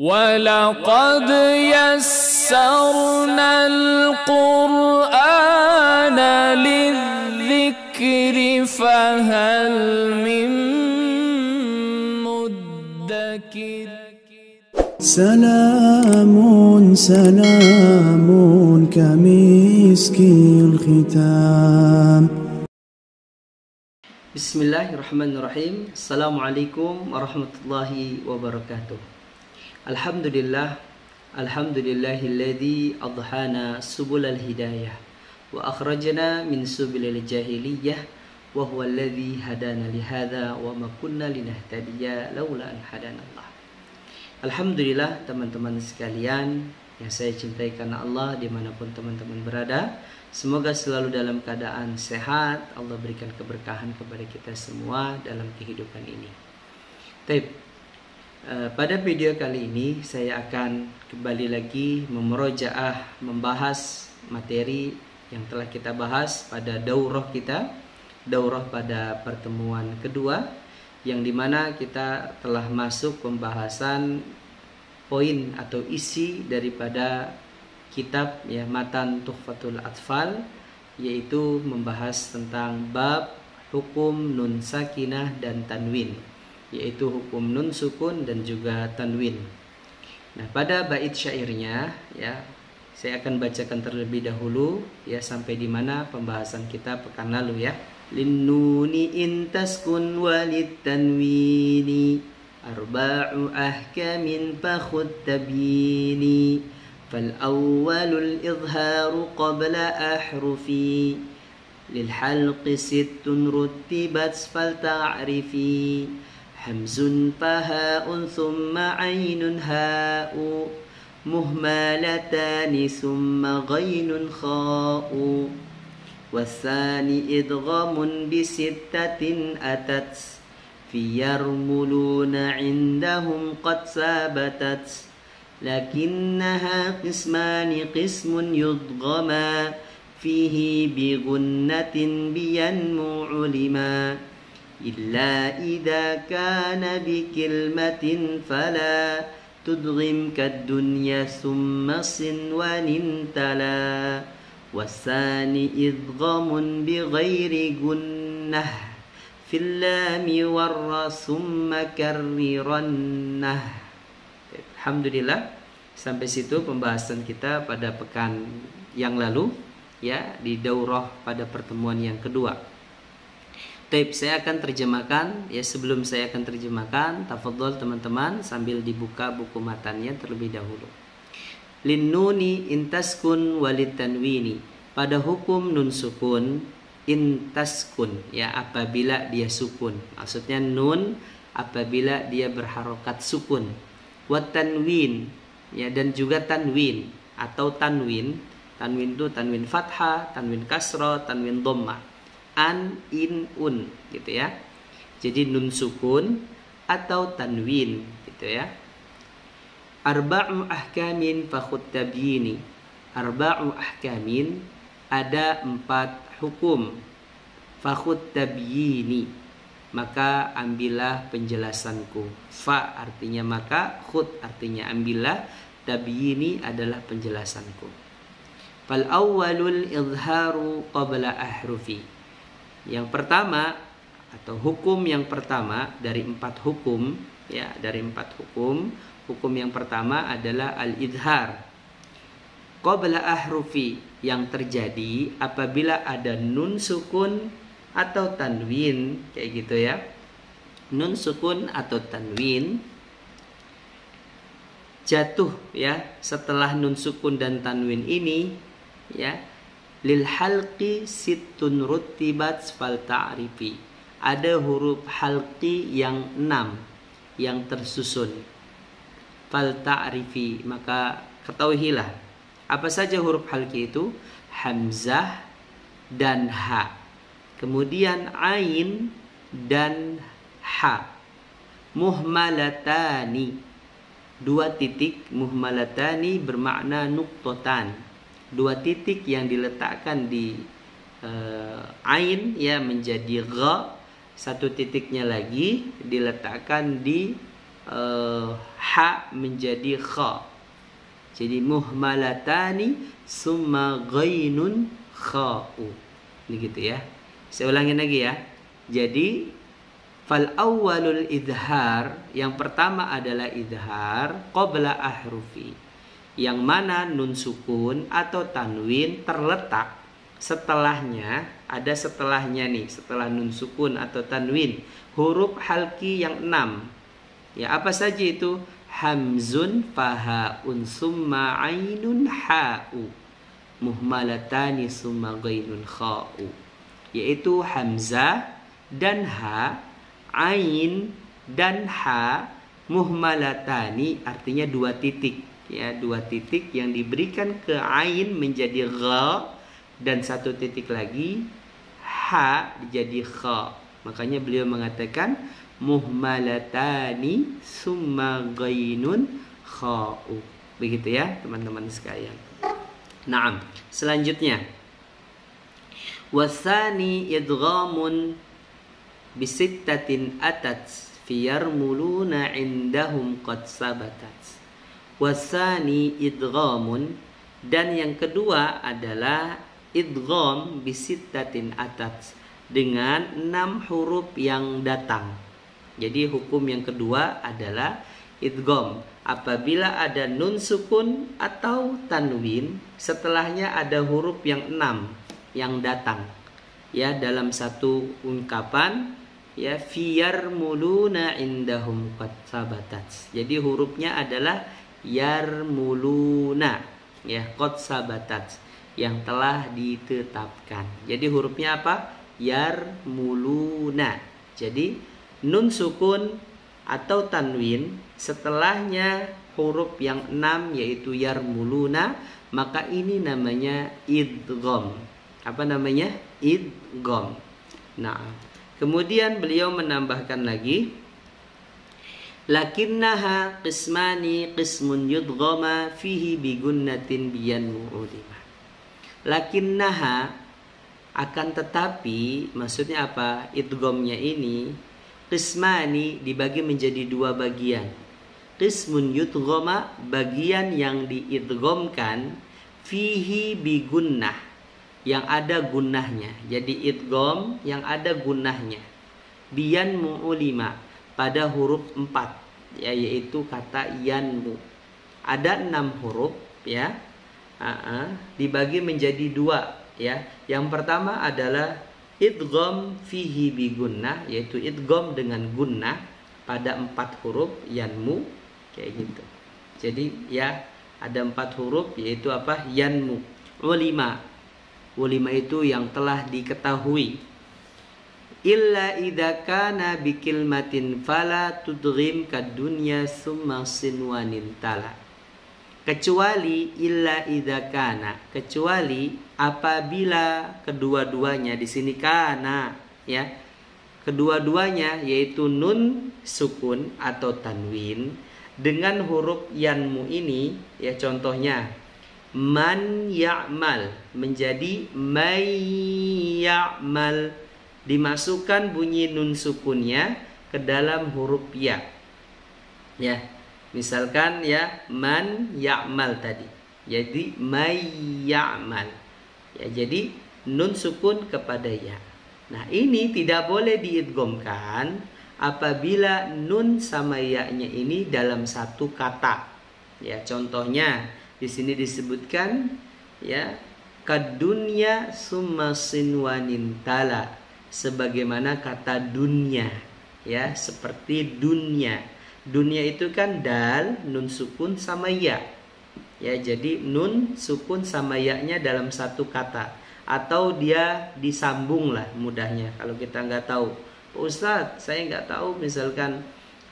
وَلَقَدْ يَسَّرْنَا الْقُرْآنَ لِلذِّكْرِ فَهَلْ مِن مُّدَّكِرٍ سلام سلام كمسك الختام. Bismillahirrahmanirrahim. Assalamualaikum warahmatullahi wabarakatuh. Alhamdulillah, alhamdulillahilladzi adhana subulal hidayah wa akhrajana min subilil jahiliyah wa huwa alladzi hadana lihadza wa ma kunna linahtadiya laula an hadanallah. Alhamdulillah teman-teman sekalian yang saya cintai karena Allah dimanapun teman-teman berada, semoga selalu dalam keadaan sehat. Allah berikan keberkahan kepada kita semua dalam kehidupan ini. Pada video kali ini saya akan kembali lagi memurojaah, membahas materi yang telah kita bahas pada daurah kita, daurah pada pertemuan kedua, yang dimana kita telah masuk pembahasan poin atau isi daripada kitab ya Matan Tuhfatul Atfal, yaitu membahas tentang bab hukum nun sakinah dan tanwin, yaitu hukum nun sukun dan juga tanwin. Nah, pada bait syairnya ya saya akan bacakan terlebih dahulu ya sampai di mana pembahasan kita pekan lalu ya. Linnuni in taskun walid tanwini arba'u ahkamin fakhud tabini fal awwalul izharu qabla ahrufi lil halqi sittun ruttibat fal ta'rifi hamzun fahaun thumma aynun ha'u muhmalatani thumma ghainun kha'u والثاني إدغام بستة أتت في يرملون عندهم قد ثابتت لكنها قسمان قسم يضغما فيه بغنة بينمو علما إلا إذا كان بكلمة فلا تدغم كالدنيا ثم صنوان تلا والثاني إدغام بغير جنة في اللام والراء ثم كررنه. Alhamdulillah, sampai situ pembahasan kita pada pekan yang lalu ya, di daurah pada pertemuan yang kedua. Saya akan terjemahkan ya. Sebelum saya akan terjemahkan, tafadhol teman-teman sambil dibuka buku matannya terlebih dahulu. Linnuni intaskun walid tanwini, pada hukum nun sukun intaskun ya apabila dia sukun, maksudnya nun apabila dia berharokat sukun. Wat tanwin ya, dan juga tanwin atau tanwin. Tanwin itu tanwin fathah, tanwin kasrah, tanwin dhammah. An, in, un gitu ya. Jadi nun sukun atau tanwin gitu ya. Arba'u ahkamin fakhud tabyini. Arba'u ahkamin, ada 4 hukum. Fakhud tabyini, maka ambillah penjelasanku. Fa artinya maka, khud artinya ambillah, tabyini adalah penjelasanku. Fal awwalul izharu qabla ahrufi. Yang pertama atau hukum yang pertama dari 4 hukum ya, dari 4 hukum. Hukum yang pertama adalah al-idhar qabla ahrufi, yang terjadi apabila ada nun sukun atau tanwin kayak gitu ya. Nun sukun atau tanwin jatuh ya setelah nun sukun dan tanwin ini ya. Lil halqi sittun ruttibat fal ta'rifi, ada huruf halqi yang 6 yang tersusun. Fal ta'rifi, maka ketahuilah apa saja huruf halqi itu. Hamzah dan ha, kemudian ain dan ha. Muhmalatani, 2 titik. Muhmalatani bermakna nuqtatan, 2 titik yang diletakkan di ain ya menjadi gha, 1 titiknya lagi diletakkan di ha menjadi kha. Jadi muhmalatani summa ghainun kha'u. Ini gitu ya. Saya ulangin lagi ya. Jadi fal awwalul idhar, yang pertama adalah idhar qabla ahrufi, yang mana nun sukun atau tanwin terletak setelahnya, ada setelahnya nih, setelah nun sukun atau tanwin huruf halki yang 6. Ya, apa saja itu? Hamzun fahaun summa ainun ha'u muhmalatani summa ghainun kha'u, yaitu hamzah dan ha, ain dan ha, muhmalatani artinya 2 titik ya, 2 titik yang diberikan ke ain menjadi gha, dan 1 titik lagi ha jadi kha. Makanya beliau mengatakan muhmalatani summa ghainun kha'u. Begitu ya teman-teman sekalian. Naam, selanjutnya wasani idghamun bisittatin atat fiyarmuluna indahum qad sabatat. Wasani idghamun, dan yang kedua adalah idgham bisittatin atat, dengan 6 huruf yang datang. Jadi hukum yang kedua adalah idgham apabila ada nun sukun atau tanwin setelahnya ada huruf yang 6 yang datang ya dalam satu ungkapan ya, fiyarmuluna indahum qad sabatat. Jadi hurufnya adalah yarmuluna ya, qad sabatat, yang telah ditetapkan. Jadi hurufnya apa? Yarmuluna. Jadi nun sukun atau tanwin setelahnya huruf yang 6 yaitu yarmuluna, maka ini namanya idgham. Apa namanya? Idgham. Nah, kemudian beliau menambahkan lagi, lakinnaha qismani qismun yudghama fihi bigunnatin biyan mu'udimah. Lakinnaha, akan tetapi, maksudnya apa? Idghamnya ini qismani dibagi menjadi 2 bagian. Qismun yudghama, bagian yang diidghamkan, fihi bigunnah, yang ada gunnahnya. Jadi idgham yang ada gunnahnya. Biyan mu'ulima, pada huruf 4 ya, yaitu kata yanmu. Ada 6 huruf ya. Dibagi menjadi 2 ya. Yang pertama adalah idgham fihi bi gunnah, yaitu idgham dengan gunnah pada 4 huruf yanmu kayak gitu. Jadi ya ada 4 huruf yaitu apa? Yanmu. Ulima itu yang telah diketahui. Illa idza kana bi kilmatin fala tudghim kadunya summa sinwanin tala. Kecuali illa idza kana, kecuali apabila kedua-duanya, di sini kana ya. Kedua-duanya yaitu nun sukun atau tanwin dengan huruf yanmu ini ya, contohnya man ya'mal menjadi may ya'mal, dimasukkan bunyi nun sukunnya ke dalam huruf ya. Ya, misalkan ya man ya'mal tadi, jadi may ya'mal. Ya, jadi nun sukun kepada ya. Nah, ini tidak boleh diidghamkan apabila nun sama ya-nya ini dalam satu kata. Ya, contohnya di sini disebutkan ya kadunya summa sinwanin tala, sebagaimana kata dunya ya, seperti dunya. Dunya itu kan dal, nun sukun sama ya. Ya, jadi nun sukun sama ya-nya dalam satu kata, atau dia disambung lah mudahnya. Kalau kita nggak tahu, Ustadz saya nggak tahu misalkan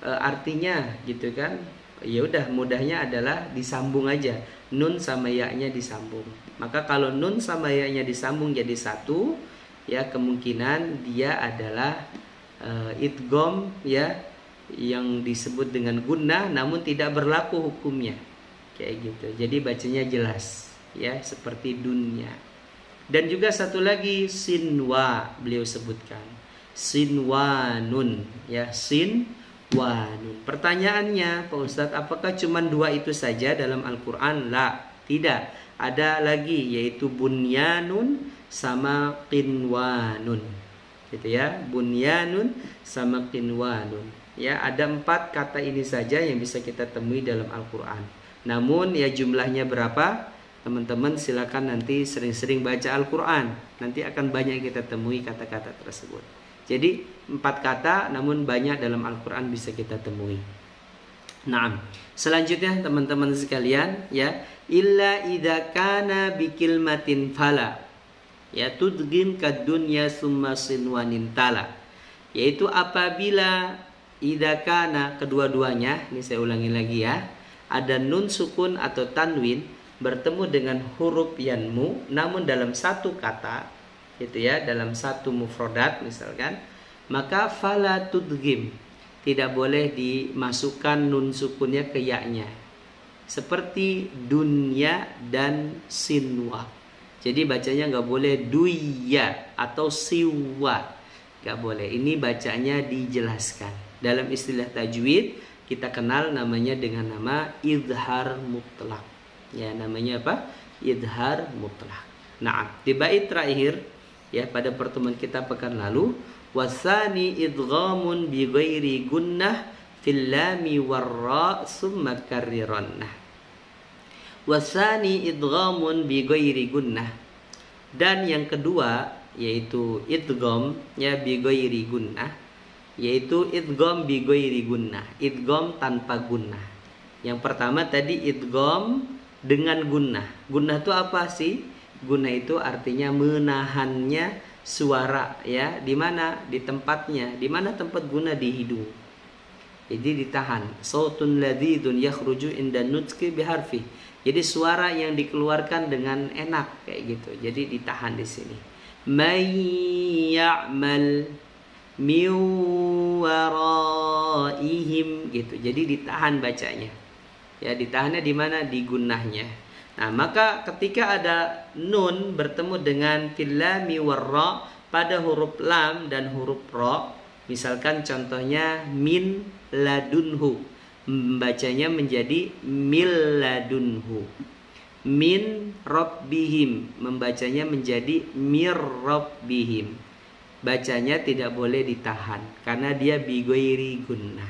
artinya gitu kan, ya udah mudahnya adalah disambung aja, nun sama ya-nya disambung. Maka kalau nun sama ya-nya disambung jadi satu ya, kemungkinan dia adalah idgham ya, yang disebut dengan gunnah namun tidak berlaku hukumnya kayak gitu. Jadi bacanya jelas ya, seperti dunya. Dan juga satu lagi sinwa, beliau sebutkan sinwanun ya, sin wa nun. Pertanyaannya, Pak Ustadz, apakah cuma dua itu saja dalam Al-Quran? La, tidak. Ada lagi, yaitu bunyanun sama qinwanun. Gitu ya, bunyanun sama qinwanun. Ya, ada 4 kata ini saja yang bisa kita temui dalam Al-Quran. Namun ya jumlahnya berapa? Teman-teman silakan nanti sering-sering baca Al-Quran. Nanti akan banyak kita temui kata-kata tersebut. Jadi 4 kata namun banyak dalam Al-Quran bisa kita temui. Nah, selanjutnya teman-teman sekalian, ya, illa idza kana bikilmatin fala, ya, tudgim kadunya summa sinwanin tala, yaitu apabila idza kana, kedua-duanya, ini saya ulangi lagi ya, ada nun sukun atau tanwin bertemu dengan huruf yanmu namun dalam satu kata, gitu ya, dalam satu mufrodat misalkan, maka fala tudgim, tidak boleh dimasukkan nun sukunnya ke ya-nya. Seperti dunya dan sinwa. Jadi bacanya nggak boleh duya atau siwa, nggak boleh. Ini bacanya dijelaskan. Dalam istilah tajwid kita kenal namanya dengan nama idhar mutlak. Ya, namanya apa? Idhar mutlak. Nah, di bait terakhir ya pada pertemuan kita pekan lalu, wasani idghamun bi ghairi gunnah fil lami warra summa karrirannah. Wasani idghamun bi ghairi gunnah, dan yang kedua yaitu idgham ya bi ghairi gunnah, yaitu idgham bi ghairi gunnah, idgham tanpa gunnah. Yang pertama tadi idgham dengan gunnah. Gunnah itu apa sih? Gunnah itu artinya menahannya suara, ya, di mana? Di tempatnya. Di mana tempat guna? Di hidung. Jadi ditahan. Sautun ladzidun yakhruju inda nutqi biharfi. Jadi suara yang dikeluarkan dengan enak kayak gitu. Jadi ditahan di sini. May ya'mal min waraihim gitu. Jadi ditahan bacanya. Ya, ditahannya di mana? Di gunnahnya. Nah, maka ketika ada nun bertemu dengan fil lami warra pada huruf lam dan huruf ra, misalkan contohnya min ladunhu, membacanya menjadi mil ladunhu. Min rabbihim, membacanya menjadi mir rabbihim. Bacanya tidak boleh ditahan karena dia bi ghairi gunnah.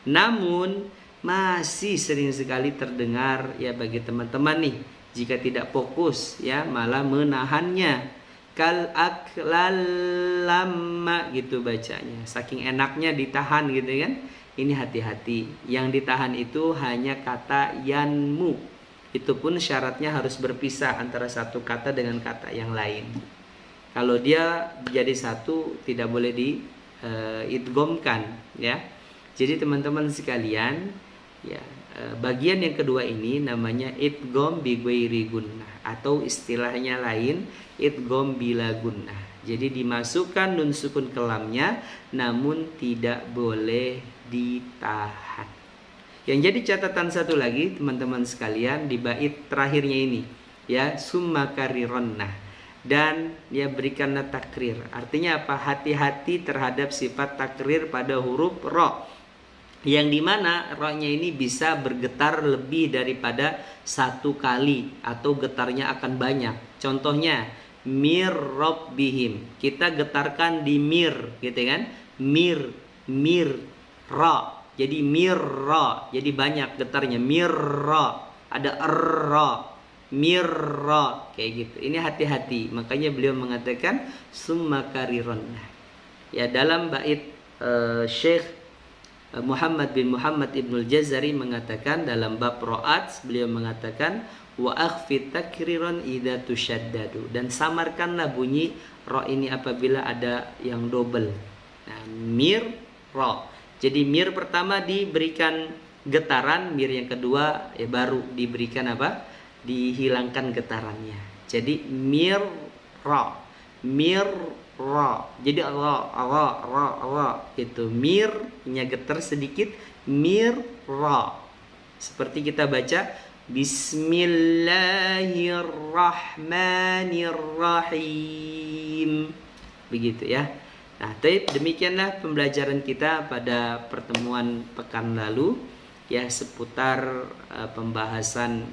Namun masih sering sekali terdengar ya bagi teman-teman nih, jika tidak fokus ya malah menahannya, kal aklalamma gitu bacanya, saking enaknya ditahan gitu kan. Ini hati-hati, yang ditahan itu hanya kata yanmu, itu pun syaratnya harus berpisah antara satu kata dengan kata yang lain. Kalau dia jadi satu tidak boleh diidghamkan ya. Jadi teman-teman sekalian, ya, bagian yang kedua ini namanya idgham bi ghairi gunnah, atau istilahnya lain idgham bila gunnah. Jadi dimasukkan nun sukun ke lamnya namun tidak boleh ditahan. Yang jadi catatan satu lagi teman-teman sekalian di bait terakhirnya ini ya, summa karirannah, dan ya berikanlah takrir. Artinya apa? Hati-hati terhadap sifat takrir pada huruf ra, yang dimana rohnya ini bisa bergetar lebih daripada satu kali atau getarnya akan banyak. Contohnya mir rabbihim, kita getarkan di mir gitu kan, mir ra, jadi mir ra, jadi banyak getarnya, mir ra, ada ra, mir ra kayak gitu. Ini hati-hati, makanya beliau mengatakan summa karirannah. Ya, dalam bait Syekh Muhammad bin Muhammad Ibnul Jazari mengatakan dalam bab ro'at, beliau mengatakan wa akhfit takriran idza tushaddadu, dan samarkanlah bunyi ro ini apabila ada yang double. Nah, mir ro. Jadi mir pertama diberikan getaran, mir yang kedua ya baru diberikan apa? Dihilangkan getarannya. Jadi mir ro. Mir ra. Jadi ra itu mirnya getar sedikit, mir ra. Seperti kita baca Bismillahirrahmanirrahim. Begitu ya. Nah, demikianlah pembelajaran kita pada pertemuan pekan lalu ya, seputar pembahasan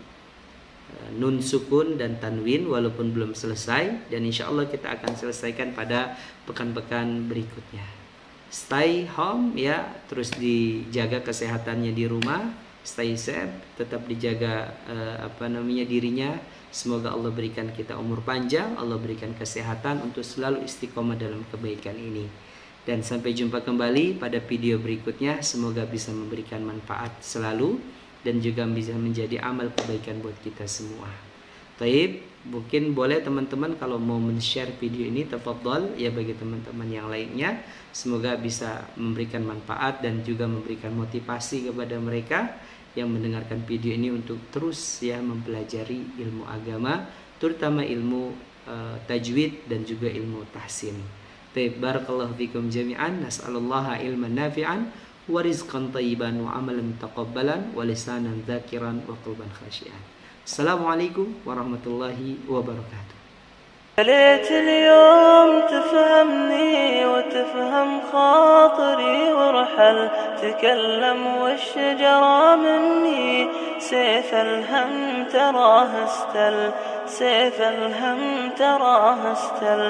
nun sukun dan tanwin walaupun belum selesai, dan insya Allah kita akan selesaikan pada pekan-pekan berikutnya. Stay home ya, terus dijaga kesehatannya di rumah, stay safe, tetap dijaga dirinya. Semoga Allah berikan kita umur panjang, Allah berikan kesehatan untuk selalu istiqomah dalam kebaikan ini. Dan sampai jumpa kembali pada video berikutnya. Semoga bisa memberikan manfaat selalu dan juga bisa menjadi amal kebaikan buat kita semua. Taib, mungkin boleh teman-teman kalau mau men-share video ini, tafadhol ya, bagi teman-teman yang lainnya. Semoga bisa memberikan manfaat dan juga memberikan motivasi kepada mereka yang mendengarkan video ini untuk terus ya mempelajari ilmu agama, terutama ilmu tajwid dan juga ilmu tahsin. Taib, barakallahu fikum jami'an, nas'alullaha ilman nafi'an wa rizqan thayyiban wa amalan taqabbalan wa lisanan dzakiran wa qalban khashi'an. Assalamualaikum warahmatullahi wabarakatuh. ليت اليوم تفهمني وتفهم خاطري وارحل تكلم والشجرة مني سيف الهم تراه استل سيف الهم تراه استل